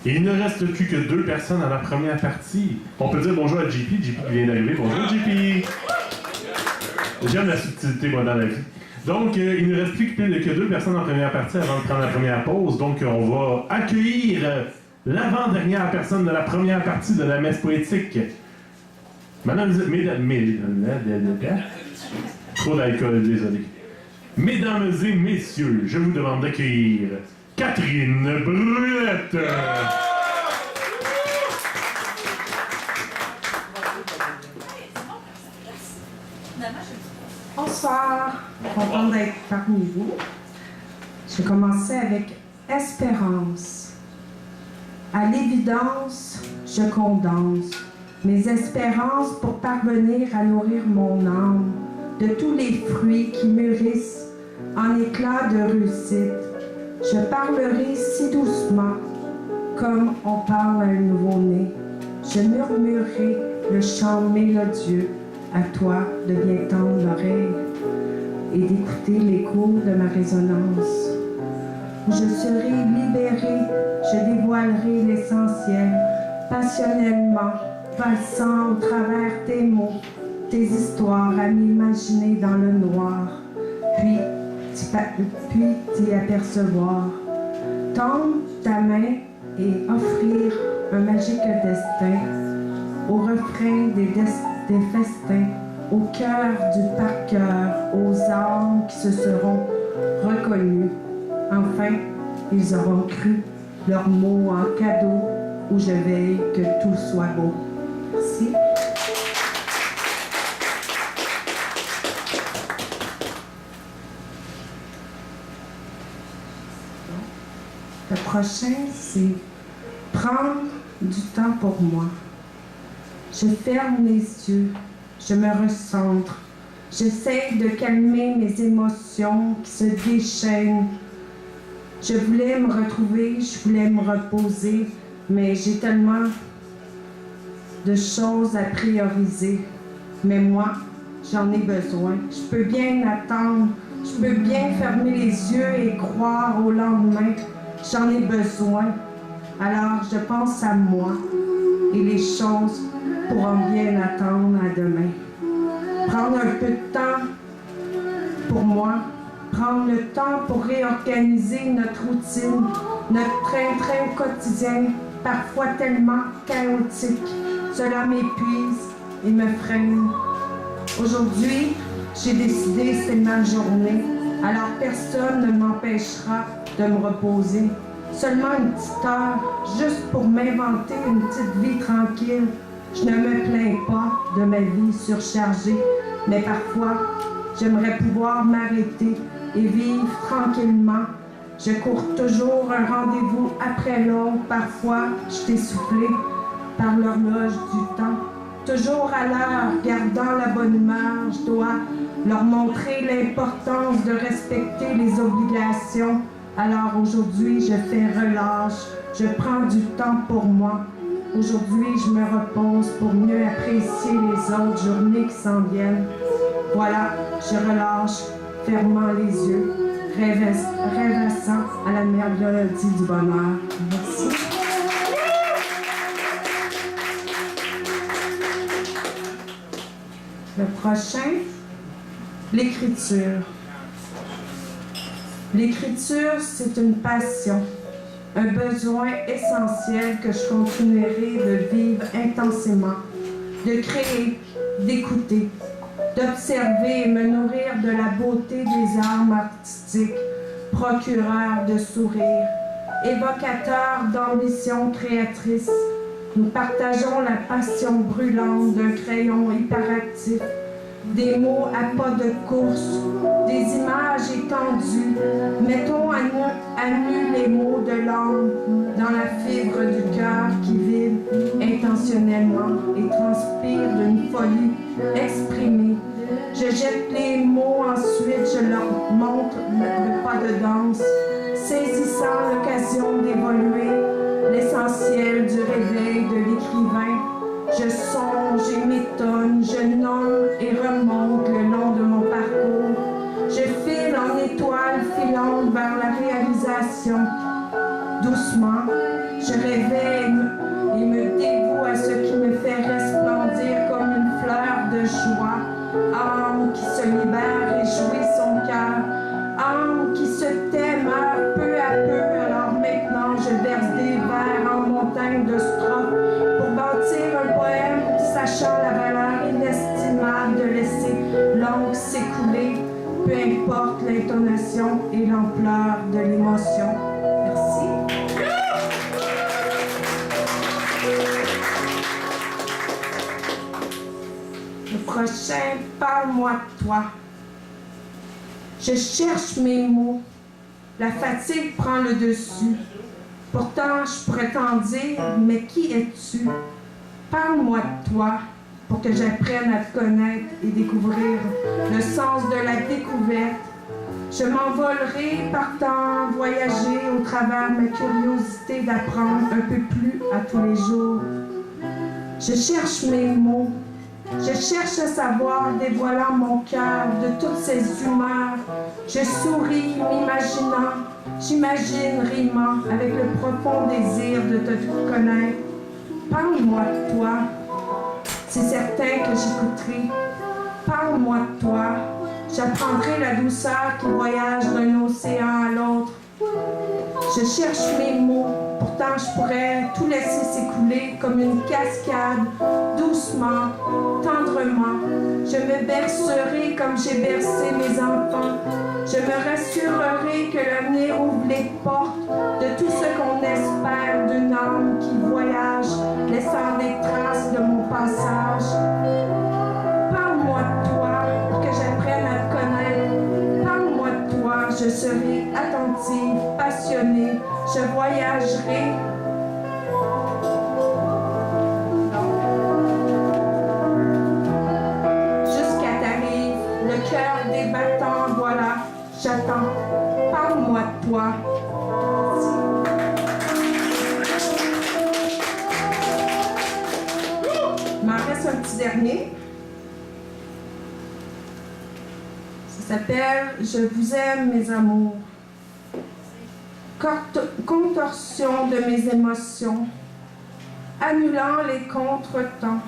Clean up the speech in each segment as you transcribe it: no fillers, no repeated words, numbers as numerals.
Et il ne reste plus que 2 personnes dans la première partie. On peut dire bonjour à JP. JP qui vient d'arriver. Bonjour JP. J'aime la subtilité, moi, dans la vie. Donc, il ne reste plus que 2 personnes en première partie avant de prendre la première pause. Donc, on va accueillir l'avant-dernière personne de la première partie de la messe poétique. Trop d'alcool, désolé. Mesdames et messieurs, je vous demande d'accueillir Catherine Brulette. Bonsoir, content d'être parmi vous. Je vais commencer avec espérance. À l'évidence, je condense mes espérances pour parvenir à nourrir mon âme de tous les fruits qui mûrissent en éclats de réussite. Je parlerai si doucement, comme on parle à un nouveau-né. Je murmurerai le chant mélodieux à toi de bien tendre l'oreille et d'écouter l'écho de ma résonance. Je serai libérée, je dévoilerai l'essentiel, passionnellement, passant au travers tes mots, tes histoires à m'imaginer dans le noir, puis t'y apercevoir. Tendre ta main et offrir un magique destin au refrain des festins, au cœur du par-cœur, aux âmes qui se seront reconnues. Enfin, ils auront cru leurs mots en cadeau où je veille que tout soit beau. Merci. Le prochain, c'est prendre du temps pour moi. Je ferme les yeux, je me recentre. J'essaie de calmer mes émotions qui se déchaînent. Je voulais me retrouver, je voulais me reposer, mais j'ai tellement de choses à prioriser. Mais moi, j'en ai besoin. Je peux bien attendre, je peux bien fermer les yeux et croire au lendemain. J'en ai besoin. Alors, je pense à moi et les choses pourront bien attendre à demain. Prendre un peu de temps pour moi, prendre le temps pour réorganiser notre routine, notre train-train quotidien, parfois tellement chaotique. Cela m'épuise et me freine. Aujourd'hui, j'ai décidé que c'est ma journée, alors personne ne m'empêchera de me reposer. Seulement une petite heure, juste pour m'inventer une petite vie tranquille. Je ne me plains pas de ma vie surchargée, mais parfois, j'aimerais pouvoir m'arrêter et vivre tranquillement. Je cours toujours un rendez-vous après l'autre. Parfois, je suis essoufflée par l'horloge du temps. Toujours à l'heure, gardant la bonne humeur, je dois leur montrer l'importance de respecter les obligations. Alors aujourd'hui, je fais relâche, je prends du temps pour moi. Aujourd'hui, je me repose pour mieux apprécier les autres journées qui s'en viennent. Voilà, je relâche, fermant les yeux, rêvassant à la mélodie du bonheur. Merci. Le prochain, l'écriture. L'écriture, c'est une passion, un besoin essentiel que je continuerai de vivre intensément, de créer, d'écouter, d'observer et me nourrir de la beauté des arts artistiques, procureur de sourires, évocateur d'ambition créatrice. Nous partageons la passion brûlante d'un crayon hyperactif, des mots à pas de course, des images étendues. Mettons à nu les mots de l'âme dans la fibre du cœur qui vibre intentionnellement et transpire d'une folie exprimée. Je jette les mots, ensuite je leur montre le pas de danse, saisissant l'occasion d'évoluer, l'essentiel du réveil de l'écrivain. Je songe et m'étonne, je nomme et remonte le long de mon parcours. Je file en étoile filante vers la réalisation. Doucement, Je réveille et me dévoue à ce qui me fait resplendir comme une fleur de joie. Âme qui se libère, réjouit son cœur. Âme qui se tait, meurt peu à peu. Alors maintenant, je verse des vers en montagne de strophes pour bâtir un poème sachant la valeur inestimable de laisser l'encre s'écouler, peu importe l'intonation et l'ampleur de l'émotion. Merci. Le prochain, parle-moi de toi. Je cherche mes mots. La fatigue prend le dessus. Pourtant, je pourrais t'en dire, mais qui es-tu? Parle-moi de toi pour que j'apprenne à te connaître et découvrir le sens de la découverte. Je m'envolerai partant voyager au travers ma curiosité d'apprendre un peu plus à tous les jours. Je cherche mes mots. Je cherche à savoir, dévoilant mon cœur de toutes ses humeurs. Je souris, m'imaginant, j'imagine, rimant, avec le profond désir de te connaître. Parle-moi de toi, c'est certain que j'écouterai. Parle-moi de toi, j'apprendrai la douceur qui voyage d'un océan à l'autre. Je cherche mes mots, pourtant je pourrais tout laisser s'écouler comme une cascade, doucement, tendrement. Je me bercerai comme j'ai bercé mes enfants. Je me rassurerai que l'avenir ouvre les portes de tout ce qu'on espère d'une âme qui voyage, laissant des traces de mon passage. Parle-moi de toi pour que j'apprenne à te connaître. Parle-moi de toi, je serai attentive, passionnée, je voyagerai. Jusqu'à t'arrive, le cœur débattant, voilà, j'attends. Parle-moi de toi. Il m'en reste un petit dernier. Ça s'appelle « Je vous aime, mes amours ». Contorsion de mes émotions, annulant les contretemps.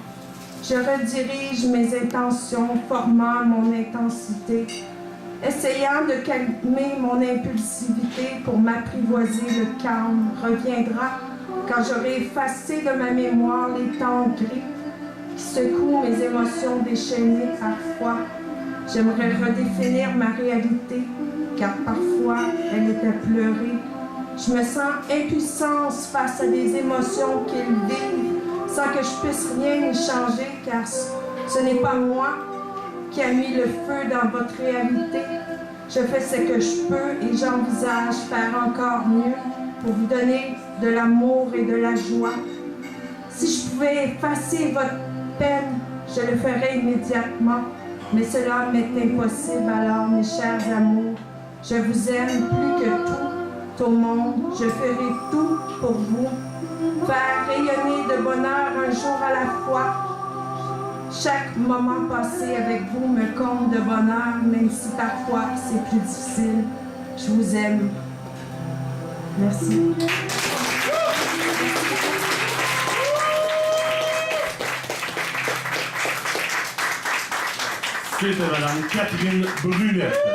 Je redirige mes intentions, formant mon intensité, essayant de calmer mon impulsivité pour m'apprivoiser. Le calme reviendra quand j'aurai effacé de ma mémoire les temps gris qui secouent mes émotions déchaînées parfois. J'aimerais redéfinir ma réalité, car parfois elle est à pleurer. Je me sens impuissance face à des émotions qu'ils vivent, sans que je puisse rien y changer, car ce n'est pas moi qui a mis le feu dans votre réalité. Je fais ce que je peux et j'envisage faire encore mieux pour vous donner de l'amour et de la joie. Si je pouvais effacer votre peine, je le ferais immédiatement. Mais cela m'est impossible, alors, mes chers amours, je vous aime plus que tout au monde. Je ferai tout pour vous, faire rayonner de bonheur un jour à la fois. Chaque moment passé avec vous me comble de bonheur, même si parfois c'est plus difficile. Je vous aime. Merci. C'était Madame Catherine Brunette.